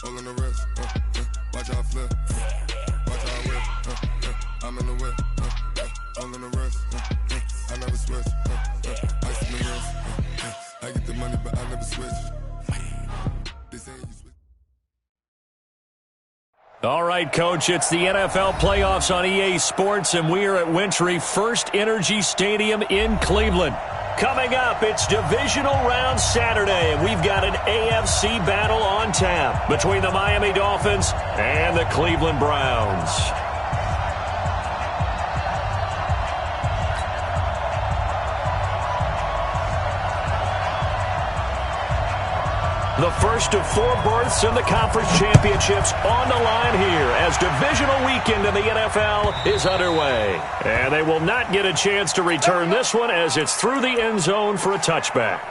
All in the wrist, watch how I flip, watch how I whip, I'm in the whip, all in the wrist, I never switch, ice in the wrist, I get the money but I never switch. They say you switch. All right, Coach, it's the NFL playoffs on EA Sports, and we are at Wintry First Energy Stadium in Cleveland. Coming up, it's divisional round Saturday, and we've got an AFC battle on tap between the Miami Dolphins and the Cleveland Browns. The first of 4 berths in the conference championships on the line here as divisional weekend in the NFL is underway. And they will not get a chance to return this one as it's through the end zone for a touchback.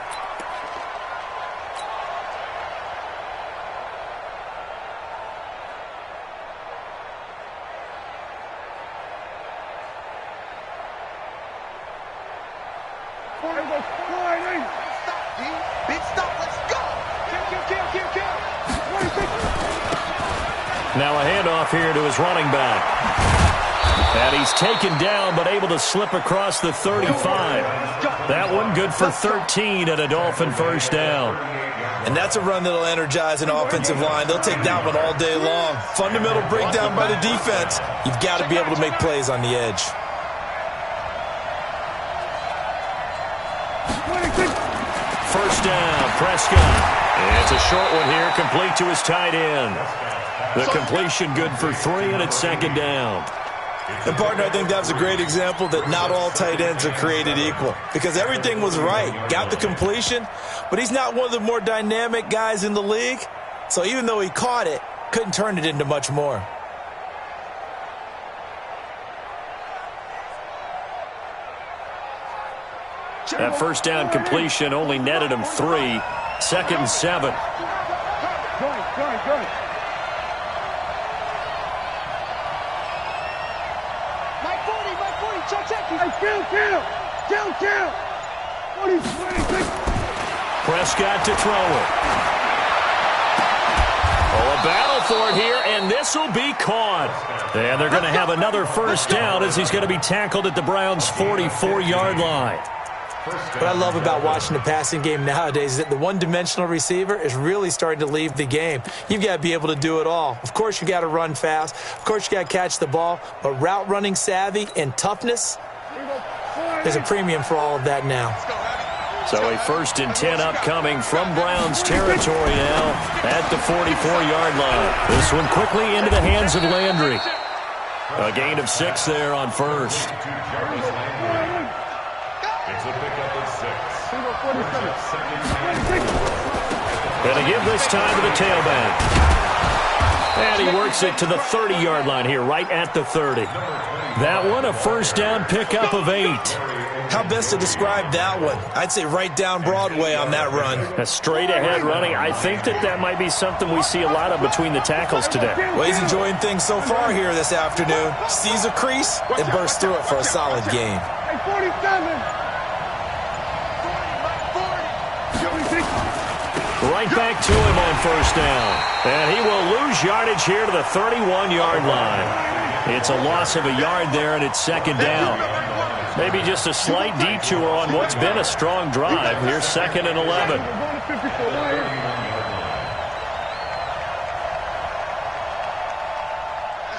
Now a handoff here to his running back. And he's taken down but able to slip across the 35. That one good for 13 and a Dolphin first down. And that's a run that'll energize an offensive line. They'll take that one all day long. Fundamental breakdown by the defense. You've got to be able to make plays on the edge. First down, Prescott. It's a short one here, complete to his tight end. The completion good for 3, and it's second down. And, partner, I think that was a great example that not all tight ends are created equal because everything was right. Got the completion, but he's not one of the more dynamic guys in the league. So even though he caught it, couldn't turn it into much more. That first down completion only netted him 3. Second and 7. Prescott to throw it. Oh, a battle for it here, and this will be caught. And they're going to have another first down as he's going to be tackled at the Browns' 44-yard line. What I love about watching the passing game nowadays is that the one-dimensional receiver is really starting to leave the game. You've got to be able to do it all. Of course, you got to run fast. Of course, you got to catch the ball. But route running savvy and toughness, there's a premium for all of that now. So a 1st and 10 upcoming from Browns territory now at the 44-yard line. This one quickly into the hands of Landry. A gain of 6 there on first. And to give this time to the tailback. And he works it to the 30-yard line here, right at the 30. That one, a first down pickup of 8. How best to describe that one? I'd say right down Broadway on that run. A straight-ahead running. I think that might be something we see a lot of between the tackles today. Well, he's enjoying things so far here this afternoon. Sees a crease and bursts through it for a solid gain. Right back to him on first down. And he will lose yardage here to the 31-yard line. It's a loss of a yard there, and it's second down. Maybe just a slight detour on what's been a strong drive. Here's 2nd and 11. Let's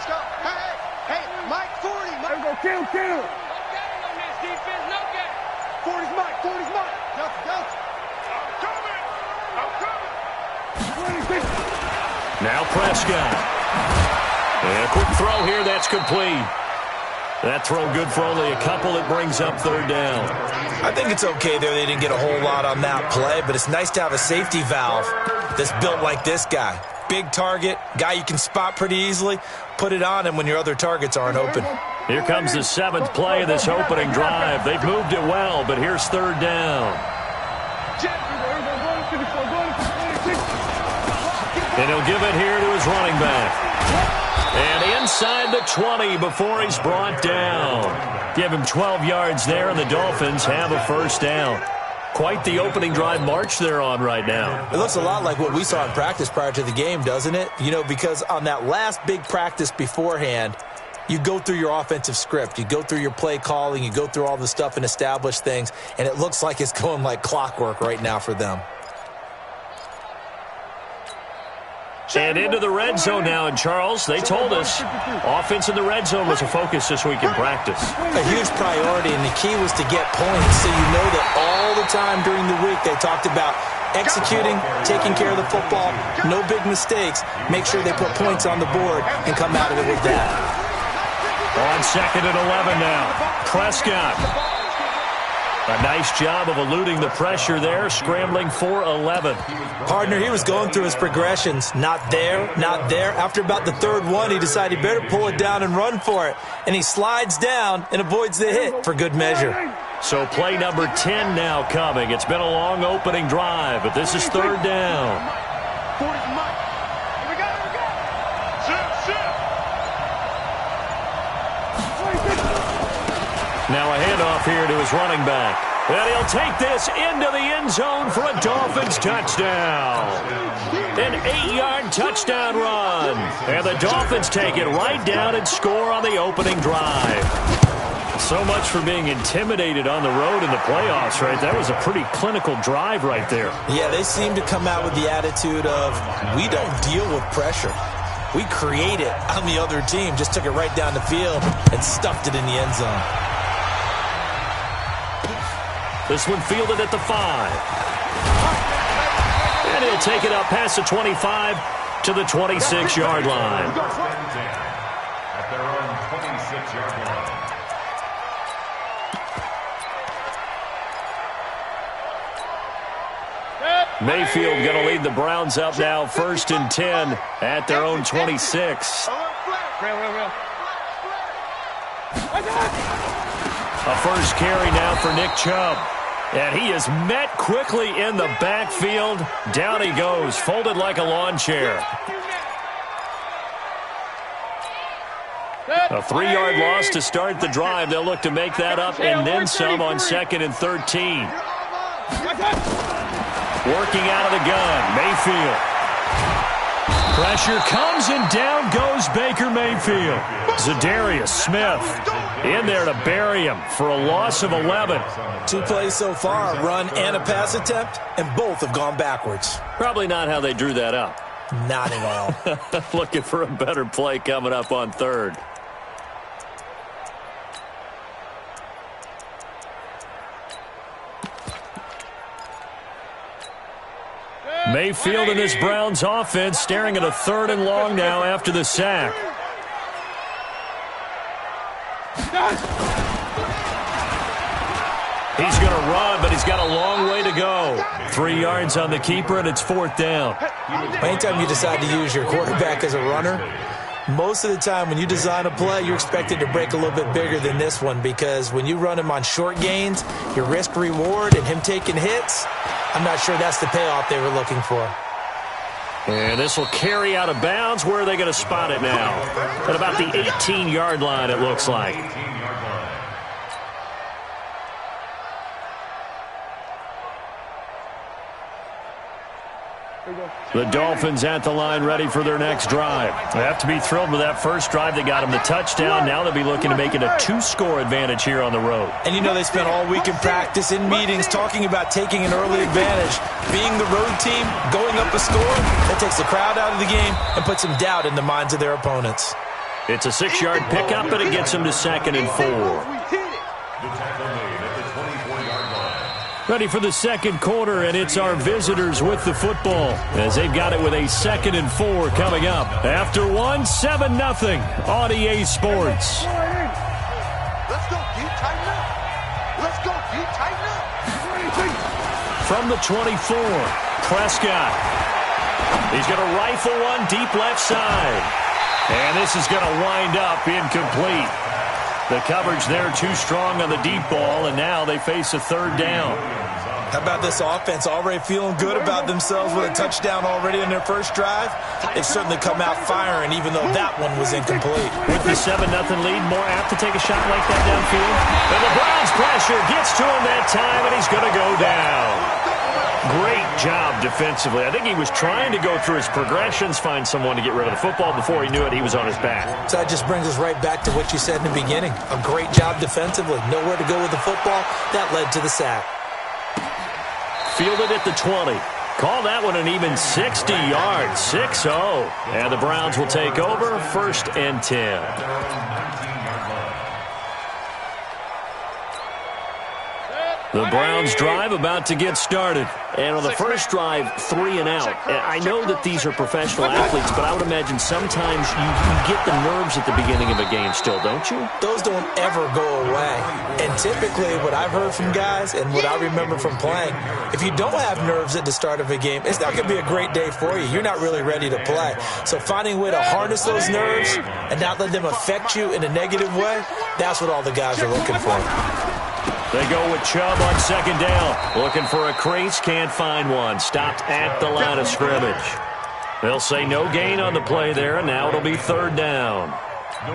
go. Hey, Mike 40. Mike. Go, kill. No game on this defense, no game. 40's Mike. Delta. Now Prescott. And a quick throw here, that's complete. That throw good for only a couple. It brings up 3rd down. I think it's okay there. They didn't get a whole lot on that play, but it's nice to have a safety valve that's built like this guy. Big target, guy you can spot pretty easily. Put it on him when your other targets aren't open. Here comes the 7th play of this opening drive. They've moved it well, but here's 3rd down. And he'll give it here to his running back. And inside the 20 before he's brought down. Give him 12 yards there, and the Dolphins have a first down. Quite the opening drive march they're on right now. It looks a lot like what we saw in practice prior to the game, doesn't it? You know, because on that last big practice beforehand, you go through your offensive script. You go through your play calling. You go through all the stuff and establish things. And it looks like it's going like clockwork right now for them. And into the red zone now. And, Charles, they told us offense in the red zone was a focus this week in practice. A huge priority, and the key was to get points. So you know that all the time during the week they talked about executing, taking care of the football, no big mistakes, make sure they put points on the board, and come out of it with that. On 2nd and 11 now. Prescott. A nice job of eluding the pressure there, scrambling for 11. Partner, he was going through his progressions. Not there, not there. After about the third one, he decided he better pull it down and run for it. And he slides down and avoids the hit for good measure. So play number 10 now coming. It's been a long opening drive, but this is third down. Now a handoff here to his running back. And he'll take this into the end zone for a Dolphins touchdown. An 8-yard touchdown run. And the Dolphins take it right down and score on the opening drive. So much for being intimidated on the road in the playoffs, right? That was a pretty clinical drive right there. Yeah, they seem to come out with the attitude of, we don't deal with pressure. We create it on the other team. Just took it right down the field and stuffed it in the end zone. This one fielded at the 5. And he'll take it up past the 25 to the 26-yard line. At their own 26-yard line. Mayfield going to lead the Browns up now, 1st and 10 at their own 26. A first carry now for Nick Chubb. And he is met quickly in the backfield. Down he goes, folded like a lawn chair. A 3-yard loss to start the drive. They'll look to make that up and then some on 2nd and 13. Working out of the gun, Mayfield. Pressure comes and down goes Baker Mayfield. Zadarius Smith in there to bury him for a loss of 11. 2 plays so far, a run and a pass attempt, and both have gone backwards. Probably not how they drew that up. Not at all. Looking for a better play coming up on 3rd. Mayfield and this Browns offense staring at a 3rd and long now after the sack. He's going to run, but he's got a long way to go. 3 yards on the keeper, and it's 4th down. Anytime you decide to use your quarterback as a runner, most of the time when you design a play, you're expected to break a little bit bigger than this one, because when you run him on short gains, your risk-reward and him taking hits, I'm not sure that's the payoff they were looking for. And this will carry out of bounds. Where are they going to spot it now? At about the 18-yard line, it looks like. The Dolphins at the line ready for their next drive. They have to be thrilled with that first drive. They got them the touchdown. Now they'll be looking to make it a 2-score advantage here on the road. And you know they spent all week in practice, in meetings, talking about taking an early advantage. Being the road team, going up a score, that takes the crowd out of the game and puts some doubt in the minds of their opponents. It's a 6-yard pickup, and it gets them to 2nd and 4. Ready for the second quarter, and it's our visitors with the football as they've got it with a 2nd and 4 coming up. After 7-0 on EA Sports. Let's go, deep, tighten up. Let's go, deep, tighten up. From the 24, Prescott. He's going to rifle one deep left side. And this is going to wind up incomplete. The coverage there too strong on the deep ball, and now they face a 3rd down. How about this offense already feeling good about themselves with a touchdown already in their first drive? They've certainly come out firing, even though that one was incomplete. With the 7-0 lead, more apt to take a shot like that downfield. And the Browns pressure gets to him that time, and he's going to go down. Great job defensively. I think he was trying to go through his progressions, find someone to get rid of the football. Before he knew it, he was on his back. So that just brings us right back to what you said in the beginning. A great job defensively. Nowhere to go with the football. That led to the sack. Fielded at the 20. Call that one an even 60 yards. 6-0. And the Browns will take over 1st and 10. The Browns drive about to get started. And on the first drive, 3 and out. I know that these are professional athletes, but I would imagine sometimes you get the nerves at the beginning of a game still, don't you? Those don't ever go away. And typically what I've heard from guys and what I remember from playing, if you don't have nerves at the start of a game, it's not going to be a great day for you. You're not really ready to play. So finding a way to harness those nerves and not let them affect you in a negative way, that's what all the guys are looking for. They go with Chubb on 2nd down. Looking for a crease, can't find one. Stopped at the line of scrimmage. They'll say no gain on the play there, and now it'll be 3rd down.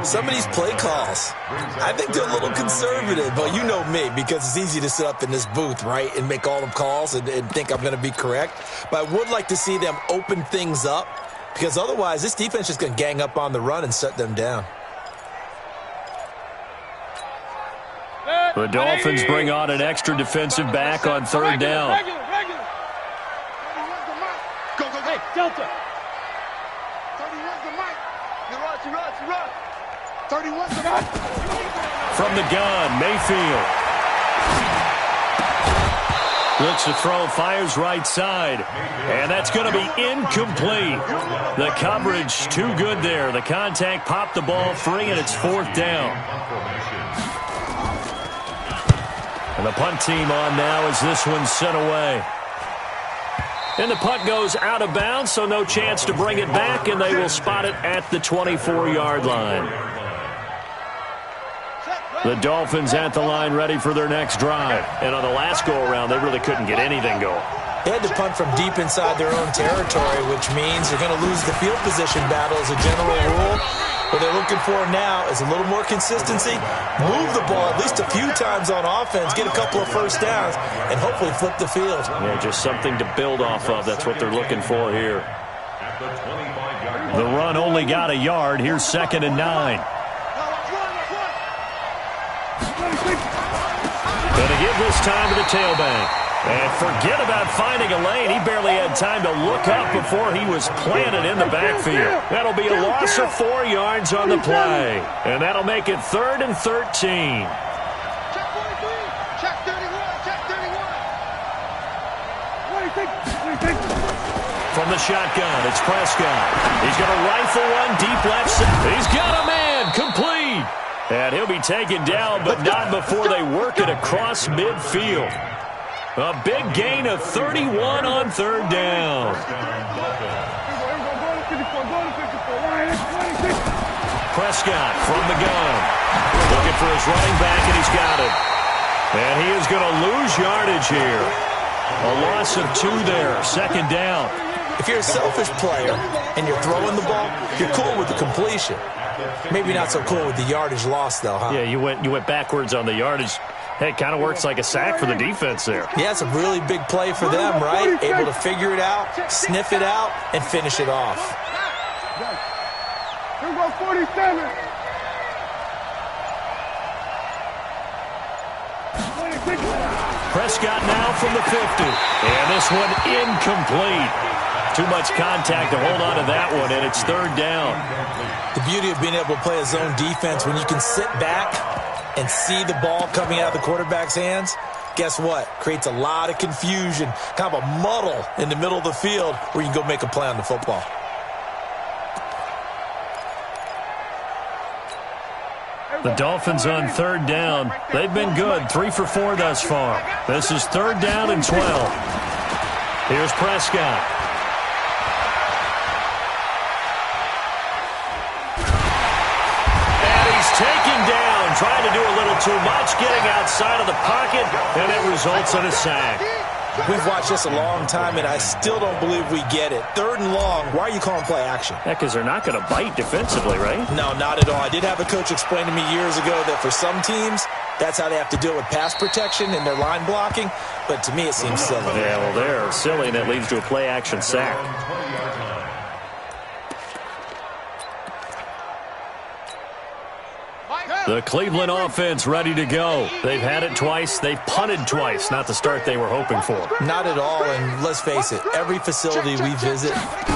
Some of these play calls, I think they're a little conservative, but you know me, because it's easy to sit up in this booth, right, and make all the calls and think I'm going to be correct. But I would like to see them open things up, because otherwise this defense is just going to gang up on the run and shut them down. The Dolphins bring on an extra defensive back on 3rd down. Regular. Go. Hey, Delta. 31's the mic. You run. 31's the mic. From the gun, Mayfield. Looks to throw, fires right side. And that's going to be incomplete. The coverage too good there. The contact popped the ball free, and it's 4th down. And the punt team on now as this one's sent away. And the punt goes out of bounds, so no chance to bring it back, and they will spot it at the 24-yard line. The Dolphins at the line ready for their next drive. And on the last go-around, they really couldn't get anything going. They had to punt from deep inside their own territory, which means they're going to lose the field position battle as a general rule. What they're looking for now is a little more consistency, move the ball at least a few times on offense, get a couple of first downs, and hopefully flip the field. Yeah, just something to build off of. That's what they're looking for here. The run only got a yard. Here's 2nd and 9. Going to give this time to the tailback. And forget about finding a lane. He barely had time to look up before he was planted in the backfield. That'll be a loss of 4 yards on the play. And that'll make it 3rd and 13. Check 43. Check 31. Check 31. From the shotgun, it's Prescott. He's going to rifle one deep left side. He's got a man. Complete. And he'll be taken down, but not before they work it across midfield. A big gain of 31 on 3rd down. Prescott from the gun. Looking for his running back, and he's got it. And he is going to lose yardage here. A loss of 2 there, 2nd down. If you're a selfish player and you're throwing the ball, you're cool with the completion. Maybe not so cool with the yardage loss, though, huh? Yeah, you went backwards on the yardage. Hey, it kind of works like a sack for the defense there. Yeah, it's a really big play for them, right? Able to figure it out, sniff it out, and finish it off. Here goes 47. Prescott now from the 50. And this one incomplete. Too much contact to hold on to that one, and it's 3rd down. The beauty of being able to play a zone defense when you can sit back and see the ball coming out of the quarterback's hands, guess what? Creates a lot of confusion, kind of a muddle in the middle of the field where you can go make a play on the football. The Dolphins on 3rd down. They've been good, 3 for 4 thus far. This is 3rd down and 12. Here's Prescott. And he's taken down, trying to do a little too much, getting outside of the pocket, and it results in a sack. We've watched this a long time, and I still don't believe we get it. 3rd and long, why are you calling play action? Yeah, because they're not going to bite defensively, right? No, not at all. I did have a coach explain to me years ago that for some teams, that's how they have to deal with pass protection and their line blocking, but to me it seems silly. Yeah, well, they're silly, and it leads to a play action sack. The Cleveland offense ready to go. They've had it twice. They've punted twice. Not the start they were hoping for. Not at all, and let's face it, every facility we visit,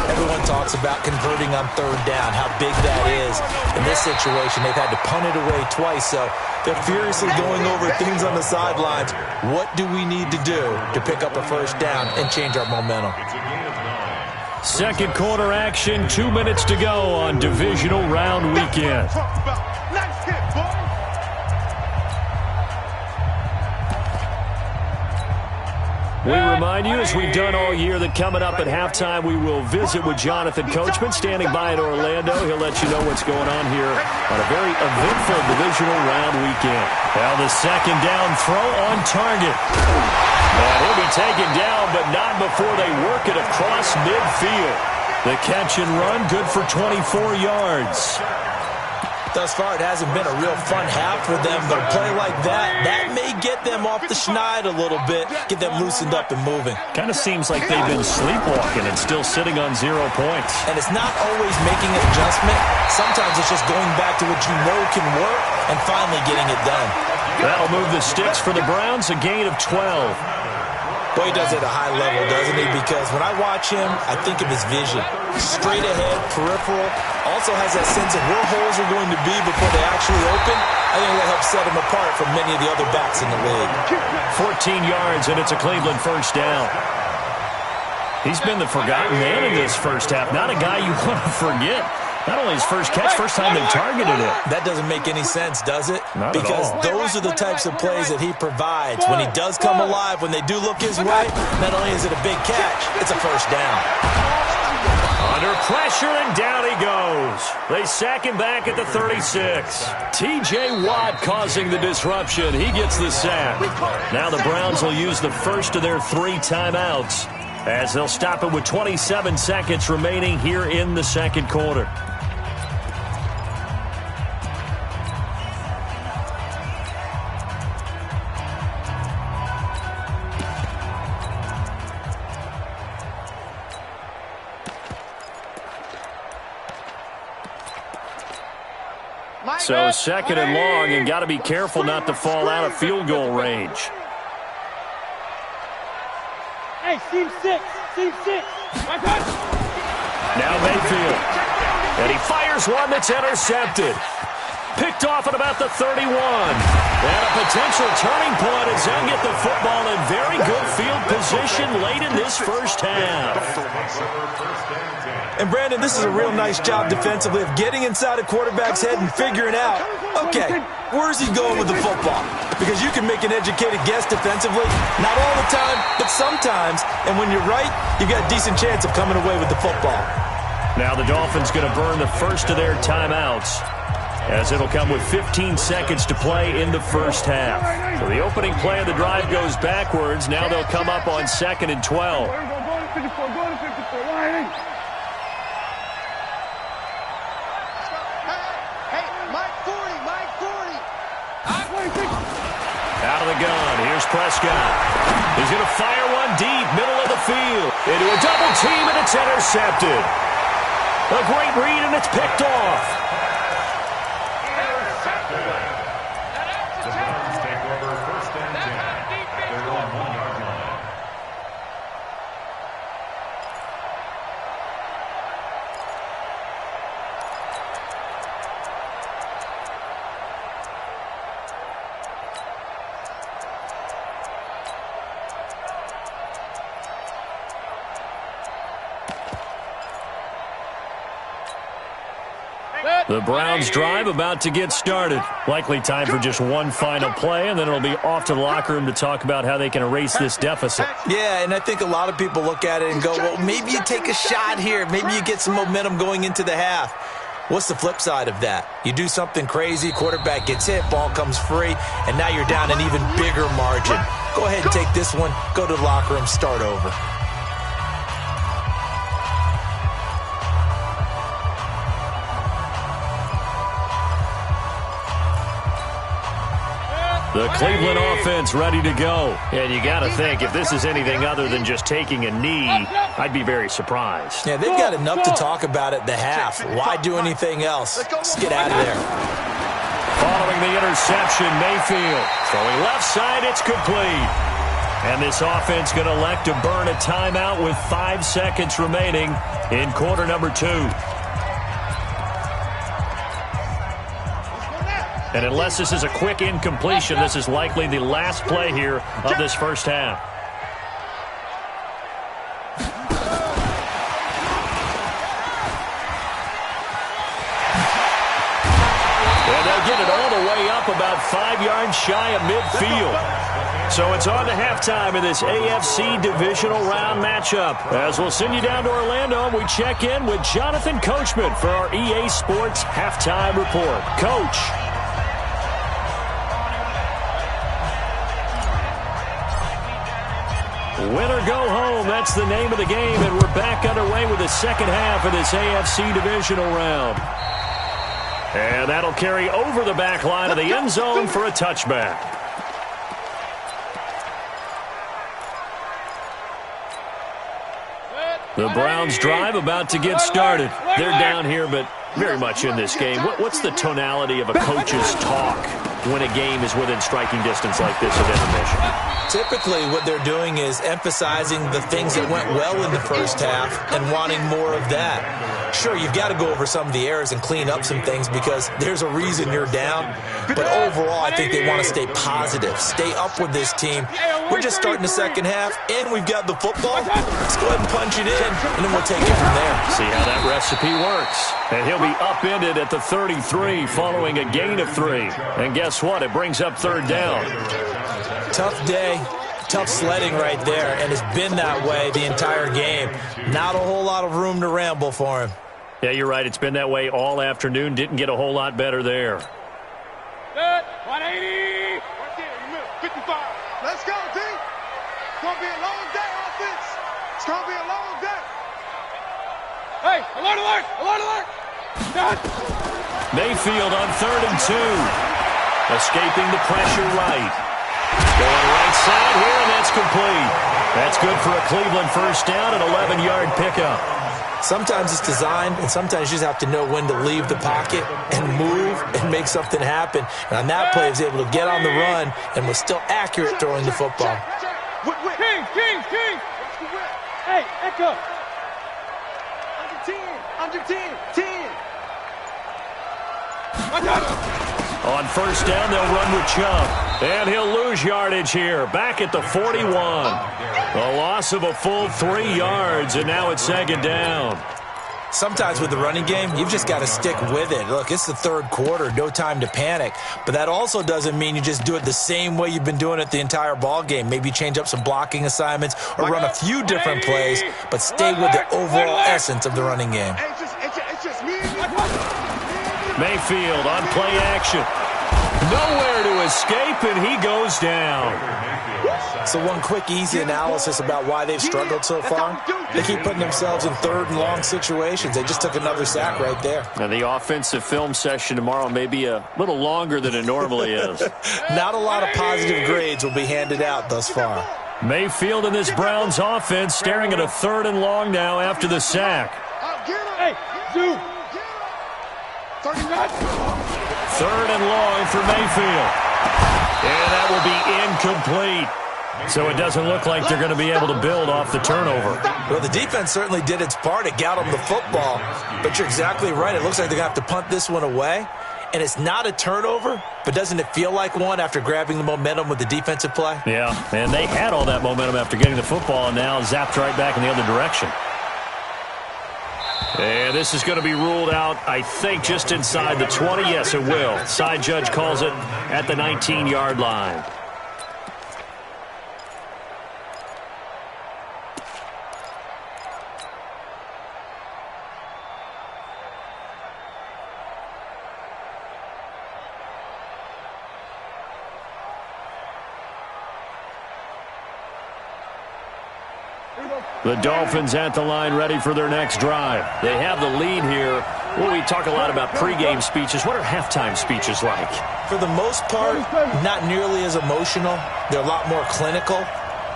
everyone talks about converting on 3rd down, how big that is. In this situation, they've had to punt it away twice, so they're furiously going over things on the sidelines. What do we need to do to pick up a 1st down and change our momentum? Second quarter action, 2 minutes to go on divisional round weekend. Nice hit, boy. We remind you, as we've done all year, that coming up at halftime, we will visit with Jonathan Coachman standing by in Orlando. He'll let you know what's going on here on a very eventful divisional round weekend. Well, the second down throw on target. And he'll be taken down, but not before they work it across midfield. The catch and run, good for 24 yards. Thus far, it hasn't been a real fun half for them, but a play like that may get them off the schneid a little bit, get them loosened up and moving. Kind of seems like they've been sleepwalking and still sitting on 0 points. And it's not always making an adjustment. Sometimes it's just going back to what you know can work and finally getting it done. That'll move the sticks for the Browns, a gain of 12. Boy, he does it at a high level, doesn't he? Because when I watch him, I think of his vision. Straight ahead, peripheral. Also has that sense of where holes are going to be before they actually open. I think that helps set him apart from many of the other backs in the league. 14 yards, and it's a Cleveland 1st down. He's been the forgotten man in this first half. Not a guy you want to forget. Not only his first catch, first time they've targeted it. That doesn't make any sense, does it? Not because at all. Those are the types of plays that he provides. When he does come alive, when they do look his way, not only is it a big catch, it's a 1st down. Under pressure, and down he goes. They sack him back at the 36. T.J. Watt causing the disruption. He gets the sack. Now the Browns will use the first of their 3 timeouts as they'll stop it with 27 seconds remaining here in the second quarter. So 2nd and long, and got to be careful not to fall out of field goal range. Hey, Team 6. Now Mayfield. And he fires one that's intercepted. Picked off at about the 31. And a potential turning point as they'll get the football in very good field position late in this first half. And Brandon, this is a real nice job defensively of getting inside a quarterback's head and figuring out, okay, where's he going with the football? Because you can make an educated guess defensively, not all the time, but sometimes. And when you're right, you've got a decent chance of coming away with the football. Now the Dolphins going to burn the first of their timeouts, as it'll come with 15 seconds to play in the first half. So the opening play of the drive goes backwards. Now they'll come up on 2nd and 12. Out of the gun, here's Prescott. He's going to fire one deep, middle of the field. Into a double team, and it's intercepted. A great read, and it's picked off. The Browns take over 1st and 10 at their own 1-yard line. The Browns drive about to get started. Likely time for just one final play, and then it'll be off to the locker room to talk about how they can erase this deficit. Yeah, and I think a lot of people look at it and go, well, maybe you take a shot here. Maybe you get some momentum going into the half. What's the flip side of that? You do something crazy, quarterback gets hit, ball comes free, and now you're down an even bigger margin. Go ahead and take this one, go to the locker room, start over. The Cleveland offense ready to go. And you got to think, if this is anything other than just taking a knee, I'd be very surprised. Yeah, they've got enough to talk about at the half. Why do anything else? Let's get out of there. Following the interception, Mayfield throwing left side, it's complete. And this offense going to elect to burn a timeout with 5 seconds remaining in quarter number 2. And unless this is a quick incompletion, this is likely the last play here of this first half. And they'll get it all the way up about 5 yards shy of midfield. So it's on to halftime in this AFC divisional round matchup. As we'll send you down to Orlando, we check in with Jonathan Coachman for our EA Sports halftime report. Coach. Win or go home, that's the name of the game, and we're back underway with the second half of this AFC divisional round. And that'll carry over the back line of the end zone for a touchback. The Browns drive about to get started. They're down here, but very much in this game. What's the tonality of a coach's talk when a game is within striking distance like this of intermission? Typically, what they're doing is emphasizing the things that went well in the first half and wanting more of that. Sure, you've got to go over some of the errors and clean up some things because there's a reason you're down. But overall, I think they want to stay positive, stay up with this team. We're just starting the second half, and we've got the football. Let's go ahead and punch it in, and then we'll take it from there. See how that recipe works. And he'll be upended at the 33 following a gain of 3. And guess what? It brings up third down. Tough day, tough sledding right there, and it's been that way the entire game. Not a whole lot of room to ramble for him. Yeah, you're right. It's been that way all afternoon. Didn't get a whole lot better there. 180. 55. Let's go, D. It's going to be a long day, offense. It's going to be a long day. Hey, alert, alert, alert, alert. Done. Mayfield on 3rd and 2. Escaping the pressure right. Going right side here, and that's complete. That's good for a Cleveland first down, an 11-yard pickup. Sometimes it's designed, and sometimes you just have to know when to leave the pocket and move and make something happen. And on that play, he was able to get on the run and was still accurate throwing the football. King. Hey, Echo. Under 10. 10. On first down, they'll run with Chubb. And he'll lose yardage here. Back at the 41. A loss of a full 3 yards, and now it's second down. Sometimes with the running game, you've just got to stick with it. Look, it's the third quarter, no time to panic. But that also doesn't mean you just do it the same way you've been doing it the entire ball game. Maybe change up some blocking assignments or run a few different plays, but stay with the overall essence of the running game. Mayfield on play action. Nowhere to escape, and he goes down. So one quick, easy analysis about why they've struggled so far. They keep putting themselves in third and long situations. They just took another sack right there. And the offensive film session tomorrow may be a little longer than it normally is. Not a lot of positive grades will be handed out thus far. Mayfield in this Browns offense staring at a 3rd and long now after the sack. Hey, dude. 39. 3rd and long for Mayfield. And that will be incomplete. So it doesn't look like they're going to be able to build off the turnover. Well, the defense certainly did its part. It got them the football. But you're exactly right. It looks like they're going to have to punt this one away. And it's not a turnover, but doesn't it feel like one after grabbing the momentum with the defensive play? Yeah, and they had all that momentum after getting the football and now zapped right back in the other direction. And this is going to be ruled out, I think, just inside the 20. Yes, it will. Side judge calls it at the 19-yard line. The Dolphins at the line ready for their next drive. They have the lead here. Well, we talk a lot about pregame speeches. What are halftime speeches like? For the most part, not nearly as emotional. They're a lot more clinical.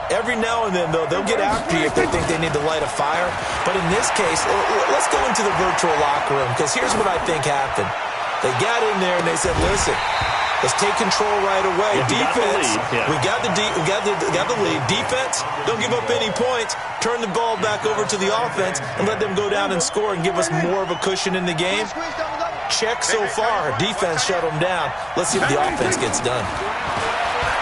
Every now and then, though, they'll get after you if they think they need to light a fire. But in this case, let's go into the virtual locker room, because here's what I think happened. They got in there and they said, listen, let's take control right away. Defense, we got the lead. Defense, don't give up any points. Turn the ball back over to the offense and let them go down and score and give us more of a cushion in the game. Check so far. Defense shut them down. Let's see if the offense gets done.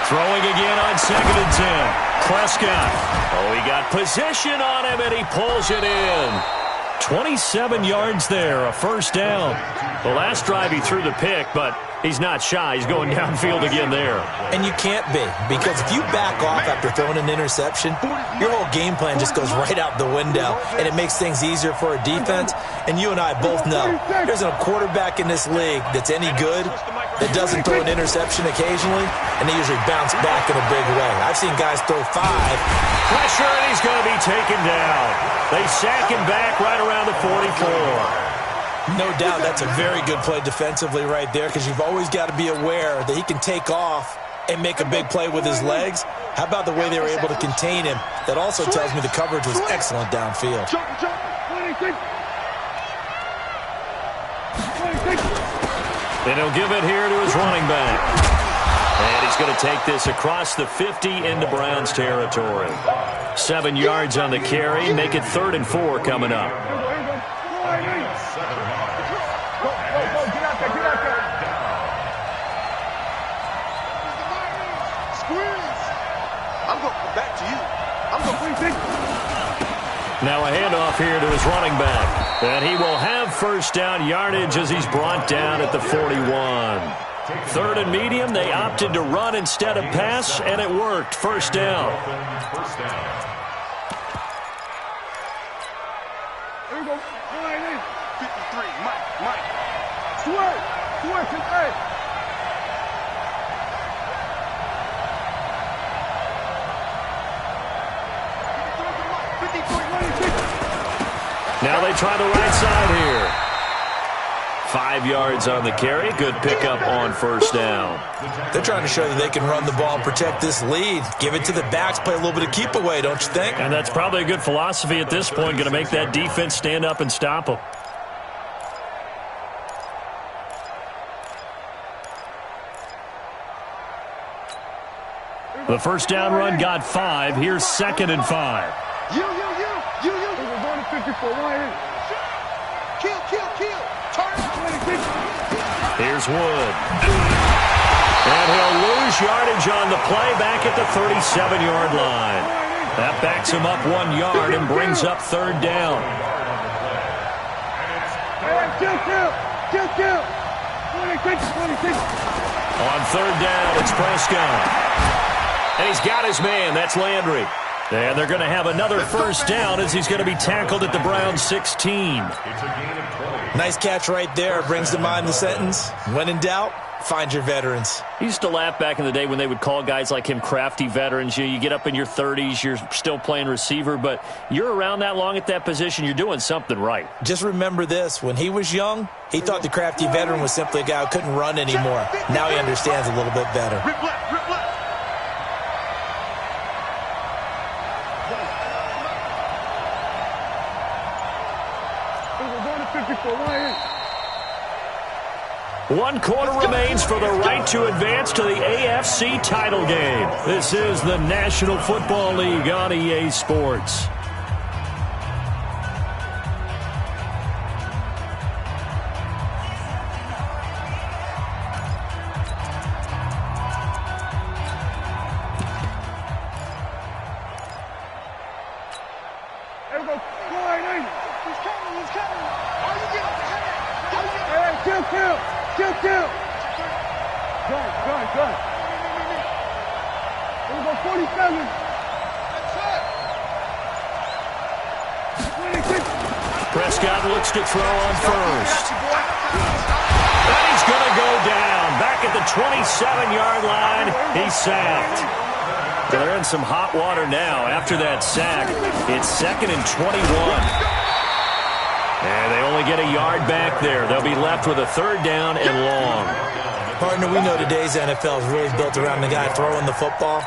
Throwing again on 2nd and 10. Prescott. Oh, he got position on him, and he pulls it in. 27 yards there, a first down. The last drive he threw the pick, but he's not shy. He's going downfield again there. And you can't be, because if you back off after throwing an interception, your whole game plan just goes right out the window, and it makes things easier for a defense. And you and I both know there's a quarterback in this league that's any good that doesn't throw an interception occasionally, and they usually bounce back in a big way. I've seen guys throw 5. Pressure, and he's going to be taken down. They sack him back right around the 44. No doubt that's a very good play defensively right there, because you've always got to be aware that he can take off and make a big play with his legs. How about the way they were able to contain him? That also tells me the coverage was excellent downfield. And he'll give it here to his running back. And he's going to take this across the 50 into Browns territory. 7 yards on the carry. Make it 3rd and 4 coming up. Now a handoff here to his running back. And he will have first down yardage as he's brought down at the 41. 3rd and medium. They opted to run instead of pass, and it worked. First down. Here we go. 53, Mike. Swear, hey. Now they try the right side here. 5 yards on the carry. Good pickup on first down. They're trying to show that they can run the ball and protect this lead. Give it to the backs, play a little bit of keep away, don't you think? And that's probably a good philosophy at this point. Going to make that defense stand up and stop them. The first down run got 5. Here's 2nd and 5. You. We're going to 54. Kill. Turn. Here's Wood. And he'll lose yardage on the play back at the 37-yard line. That backs him up 1 yard and brings up 3rd down. Kill. 26. On 3rd down, it's Prescott. And he's got his man. That's Landry. And they're going to have another first down as he's going to be tackled at the Browns 16. Nice catch right there. Brings to mind the sentence, when in doubt, find your veterans. I used to laugh back in the day when they would call guys like him crafty veterans. You get up in your 30s, you're still playing receiver, but you're around that long at that position, you're doing something right. Just remember this. When he was young, he thought the crafty veteran was simply a guy who couldn't run anymore. Now he understands a little bit better. Rip left. One quarter remains for the right to advance to the AFC title game. This is the National Football League on EA Sports. There we go. He's coming. Are you getting Kill. Good. Here we go, 47. Prescott looks to throw on first. And he's going to go down. Back at the 27-yard line, he's sacked. They're in some hot water now after that sack. It's 2nd and 21. And they only get a yard back there. They'll be left with a 3rd down and long. Partner, we know today's NFL is really built around the guy throwing the football.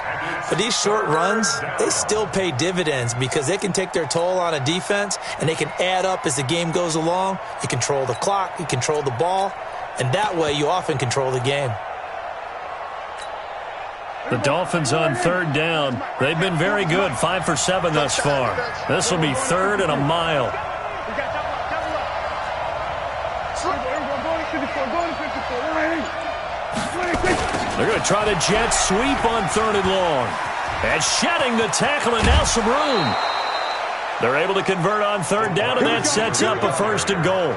But these short runs, they still pay dividends because they can take their toll on a defense and they can add up as the game goes along. You control the clock, you control the ball, and that way you often control the game. The Dolphins on 3rd down. They've been very good, 5 for 7 thus far. This will be 3rd and a mile. They're going to try the jet sweep on 3rd and long. And shedding the tackle, and now some room. They're able to convert on 3rd down, and that sets up a 1st and goal.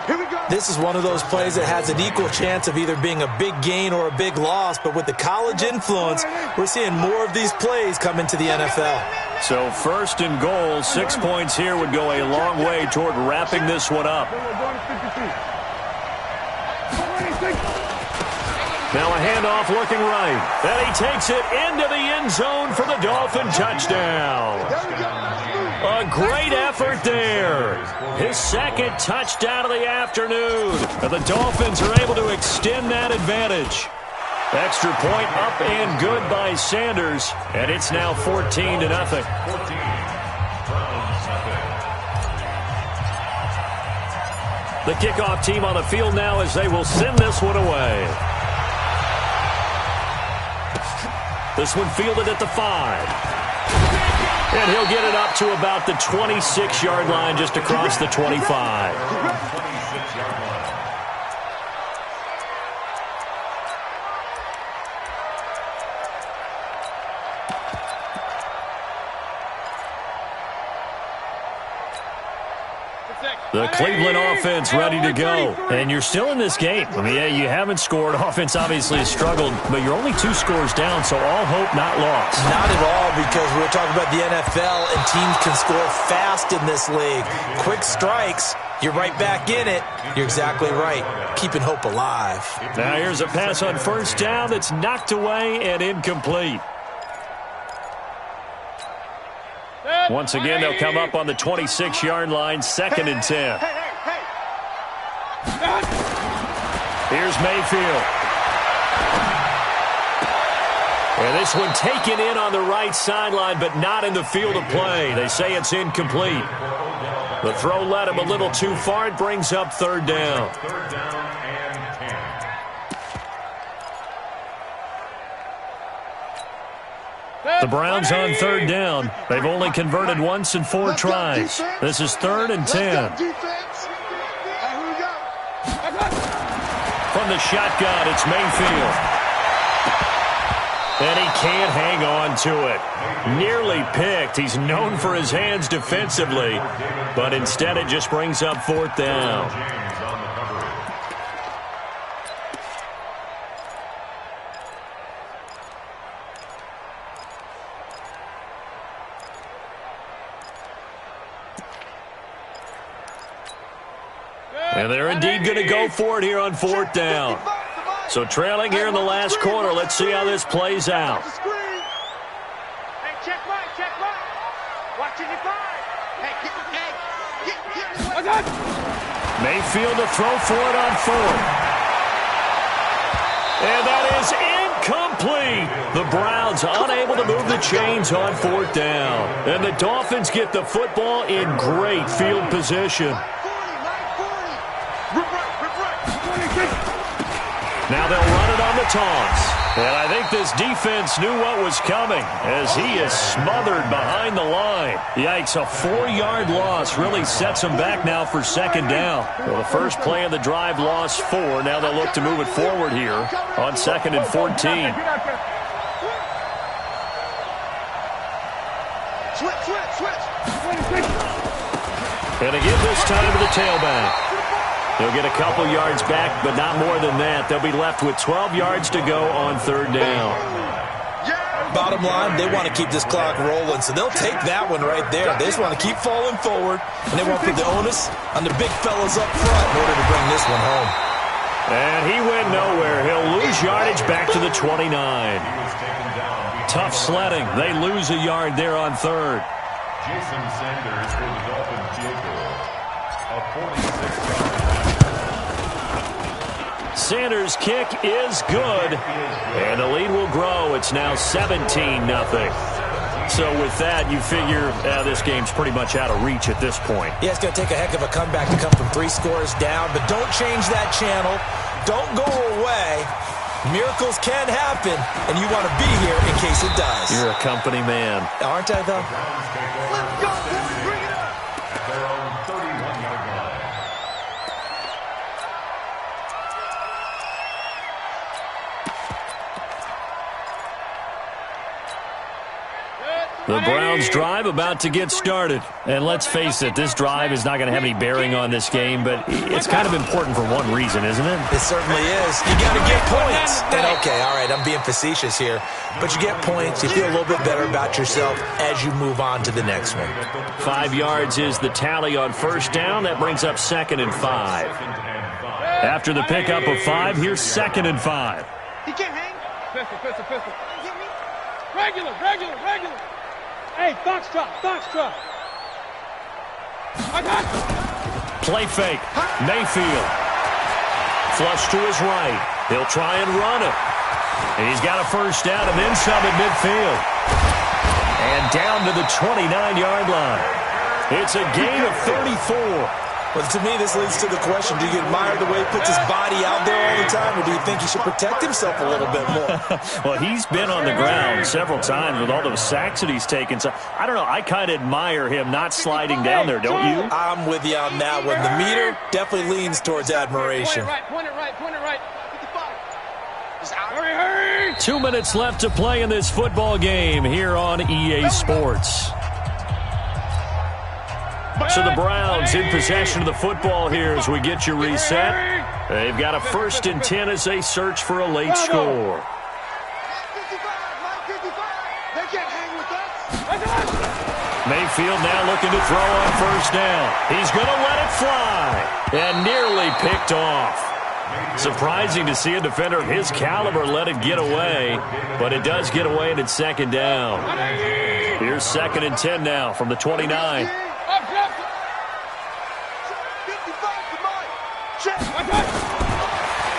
This is one of those plays that has an equal chance of either being a big gain or a big loss, but with the college influence, we're seeing more of these plays come into the NFL. So 1st and goal, 6 points here would go a long way toward wrapping this one up. Now a handoff looking right. And he takes it into the end zone for the Dolphin touchdown. A great effort there. His 2nd touchdown of the afternoon. And the Dolphins are able to extend that advantage. Extra point up and good by Sanders. And it's now 14-0. The kickoff team on the field now as they will send this one away. This one fielded at the 5. And he'll get it up to about the 26-yard line, just across the 25. The Cleveland offense ready to go. And you're still in this game. I mean, yeah, you haven't scored. Offense obviously has struggled, but you're only 2 scores down, so all hope not lost. Not at all, because we're talking about the NFL, and teams can score fast in this league. Quick strikes, you're right back in it. You're exactly right. Keeping hope alive. Now here's a pass on 1st down that's knocked away and incomplete. Once again, they'll come up on the 26-yard line, 2nd and 10. Here's Mayfield. And this one taken in on the right sideline, but not in the field of play. They say it's incomplete. The throw led him a little too far. It brings up 3rd down. The Browns on 3rd down. They've only converted once in 4 tries. This is 3rd and 10. From the shotgun, it's Mayfield. And he can't hang on to it. Nearly picked. He's known for his hands defensively, but instead it just brings up 4th down. And they're indeed going to go for it here on 4th down. So trailing here in the last quarter. Let's see how this plays out. Hey, check right, check right. Watching your five. Hey, Mayfield to throw for it on 4th. And that is incomplete. The Browns unable to move the chains on 4th down. And the Dolphins get the football in great field position. Now they'll run it on the taunts. And I think this defense knew what was coming as he is smothered behind the line. Yikes, a 4-yard loss really sets him back now for 2nd down. Well, the first play of the drive lost 4. Now they'll look to move it forward here on 2nd and 14. And again this time to the tailback. They'll get a couple yards back, but not more than that. They'll be left with 12 yards to go on 3rd down. Bottom line, they want to keep this clock rolling, so they'll take that one right there. They just want to keep falling forward, and they want to put the onus on the big fellas up front in order to bring this one home. And he went nowhere. He'll lose yardage back to the 29. tough sledding. They lose a yard there on third. Jason Sanders for the Dolphins field goal. A 46-yard. Sanders' kick is good, and the lead will grow. It's now 17-0. So with that, you figure this game's pretty much out of reach at this point. Yeah, it's going to take a heck of a comeback to come from 3 scores down, but don't change that channel. Don't go away. Miracles can happen, and you want to be here in case it does. You're a company man. Aren't I, though? Let's go, boys. Bring it up. At their own 31-yard line. The Browns drive about to get started. And let's face it, this drive is not going to have any bearing on this game, but it's kind of important for one reason, isn't it? It certainly is. You got to get points. And okay, all right, I'm being facetious here, but you get points, you feel a little bit better about yourself as you move on to the next one. 5 yards is the tally on first down. That brings up 2nd and 5. After the pickup of 5, here's 2nd and 5. He can't hang. Pistol. Regular. Hey, foxtrot. I got you. Play fake. Mayfield. Flush to his right. He'll try and run it. And he's got a first down and then some at midfield. And down to the 29-yard line. It's a gain of 34. Well, to me, this leads to the question, do you admire the way he puts his body out there all the time, or do you think he should protect himself a little bit more? Well, he's been on the ground several times with all those sacks that he's taken. So, I don't know. I kind of admire him not sliding down there, don't you? I'm with you on that one. The meter definitely leans towards admiration. Point it right. 55. Hurry. 2 minutes left to play in this football game here on EA Sports. So the Browns in possession of the football here as we get you reset. They've got a 1st and 10 as they search for a late score. 55. They can't hang with us. Mayfield now looking to throw on first down. He's going to let it fly. And nearly picked off. Surprising to see a defender of his caliber let it get away. But it does get away and it's 2nd down. Here's 2nd and 10 now from the 29.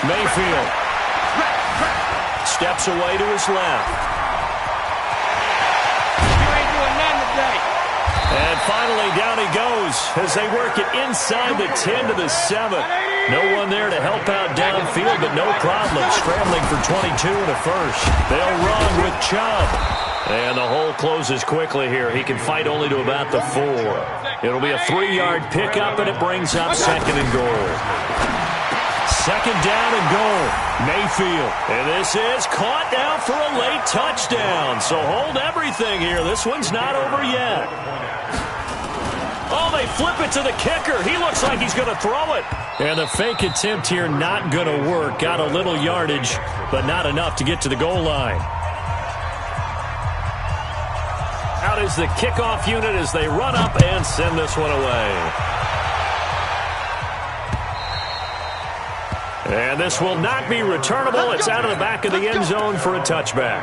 Mayfield steps away to his left. You ain't doing nothing today. And finally down he goes as they work it inside the 10 to the 7. No one there to help out downfield, but no problem. Scrambling for 22 and a first. They'll run with Chubb. And the hole closes quickly here. He can fight only to about the 4. It'll be a 3-yard pickup, and it brings up 2nd and goal. 2nd down and goal. Mayfield. And this is caught now for a late touchdown. So hold everything here. This one's not over yet. Oh, they flip it to the kicker. He looks like he's going to throw it. And the fake attempt here not going to work. Got a little yardage, but not enough to get to the goal line. Out is the kickoff unit as they run up and send this one away. And this will not be returnable. It's out of the back of the end zone for a touchback.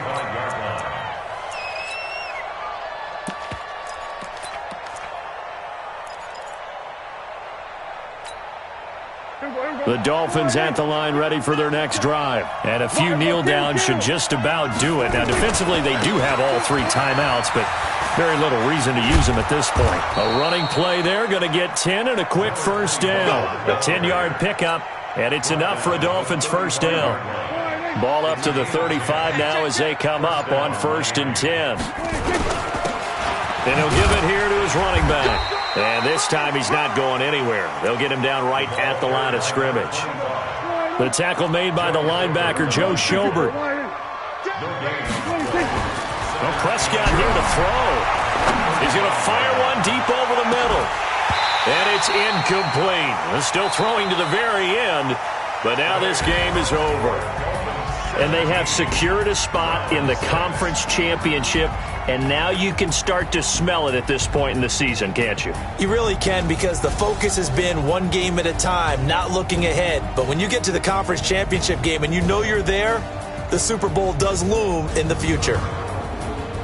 The Dolphins at the line ready for their next drive. And a few kneel downs should just about do it. Now, defensively, they do have all 3 timeouts, but very little reason to use them at this point. A running play there, going to get 10 and a quick first down. A 10-yard pickup, and it's enough for a Dolphins first down. Ball up to the 35 now as they come up on 1st and 10. And he'll give it here to his running back. And this time he's not going anywhere. They'll get him down right at the line of scrimmage. The tackle made by the linebacker, Joe Schobert. Well, Prescott here to throw. He's going to fire one deep over the middle. And it's incomplete. He's still throwing to the very end, but now this game is over. And they have secured a spot in the conference championship, and now you can start to smell it at this point in the season, can't you? You really can, because the focus has been one game at a time, not looking ahead. But when you get to the conference championship game and you know you're there, the Super Bowl does loom in the future.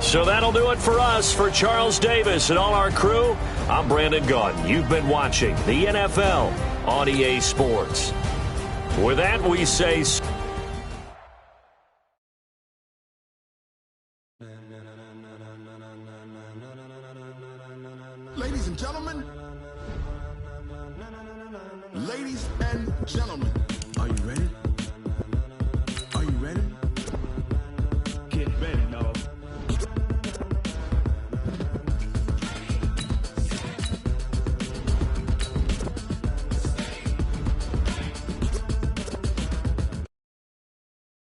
So that'll do it for us. For Charles Davis and all our crew, I'm Brandon Gaudin. You've been watching the NFL on EA Sports. With that, we say... Ladies and gentlemen, are you ready?